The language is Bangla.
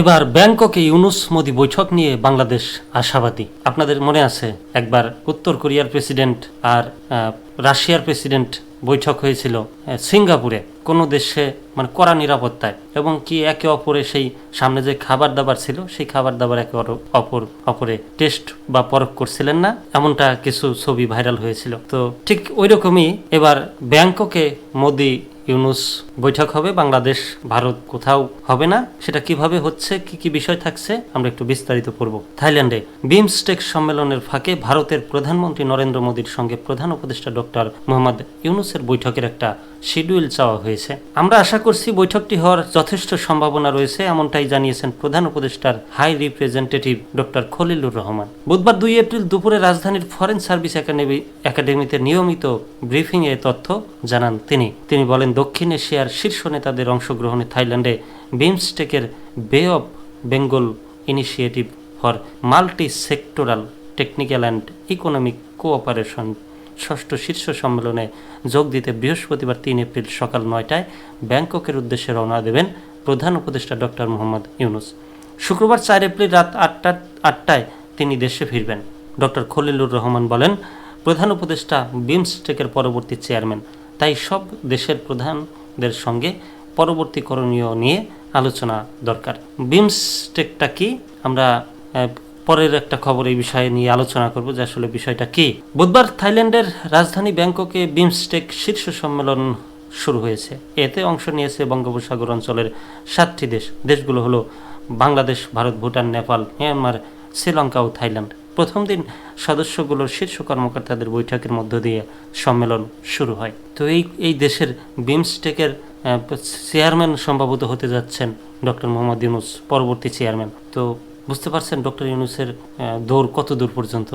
এবার ব্যাংককে ইউনুস মোদি বৈঠক নিয়ে বাংলাদেশ আশাবাদী। আপনাদের মনে আছে একবার উত্তর কোরিয়ার প্রেসিডেন্ট আর রাশিয়ার প্রেসিডেন্ট বৈঠক হয়েছিল সিঙ্গাপুরে, কোনো দেশে মানে কড়া নিরাপত্তায়, এবং কি একে অপরে সেই সামনে যে খাবার দাবার ছিল সেই খাবার দাবার একে অপরে টেস্ট বা পরখ করছিলেন না, এমনটা কিছু ছবি ভাইরাল হয়েছিল। তো ঠিক ওই রকমই এবার ব্যাংককে মোদি ইউনুস বৈঠক হবে, বাংলাদেশ ভারত কোথাও হবে না। সেটা কিভাবে হচ্ছে, কি কি বিষয় থাকছে আমরা একটু বিস্তারিত পড়ব। থাইল্যান্ডে বিমস্টেক সম্মেলনের ফাঁকে ভারতের প্রধানমন্ত্রী নরেন্দ্র মোদীর সঙ্গে প্রধান উপদেষ্টা ডক্টর মোহাম্মদ ইউনুসের বৈঠকের একটা শিডিউল চাওয়া হয়েছে। আমরা আশা করছি বৈঠকটি হওয়ার যথেষ্ট সম্ভাবনা রয়েছে, এমনটাই জানিয়েছেন প্রধান উপদেষ্টার high representative doctor Khalilur Rahman. বুধবার 2 এপ্রিল দুপুরে রাজধানীর ফরেন সার্ভিস একাডেমিতে নিয়মিত ব্রিফিংয়ে তথ্য জানান তিনি বলেন, দক্ষিণ এশিয়ার শীর্ষ নেতাদের অংশগ্রহণে থাইল্যান্ডে বিমস্টেকের বে of Bengal initiative for multi sectoral technical and economic cooperation ষষ্ঠ শীর্ষ সম্মেলনে যোগ দিতে বৃহস্পতিবার 3 এপ্রিল সকাল 9টায় ব্যাংককের উদ্দেশ্যে রওনা দেবেন প্রধান উপদেষ্টা ডক্টর মোহাম্মদ ইউনুস। শুক্রবার 4 এপ্রিল রাত 8টায় তিনি দেশে ফিরবেন। ডক্টর খলিলুর রহমান বলেন, প্রধান উপদেষ্টা বিমস্টেকের পরবর্তী চেয়ারম্যান, তাই সব দেশের প্রধানদের সঙ্গে পরবর্তী করণীয় নিয়ে আলোচনা দরকার। বিমস্টেকটা কি, আমরা পরের একটা খবর এই বিষয়ে নিয়ে আলোচনা করব যে আসলে বিষয়টা কি। বুধবার থাইল্যান্ডের রাজধানী ব্যাংককে বিমস্টেক শীর্ষ সম্মেলন শুরু হয়েছে। এতে অংশ নিয়েছে বঙ্গোপসাগর অঞ্চলের 7টি দেশগুলো হলো বাংলাদেশ, ভারত, ভুটান, নেপাল, মিয়ানমার, শ্রীলঙ্কা ও থাইল্যান্ড। প্রথম দিন সদস্যগুলোর শীর্ষ কর্মকর্তাদের বৈঠকের মধ্য দিয়ে সম্মেলন শুরু হয়। তো এই দেশের বিমস্টেকের চেয়ারম্যান সম্ভবত হতে যাচ্ছেন ডক্টর মোহাম্মদ ইউনুস, পরবর্তী চেয়ারম্যান। তো বুঝতে পারছেন ডক্টর ইউনুসের দৌড় কত দূর পর্যন্ত।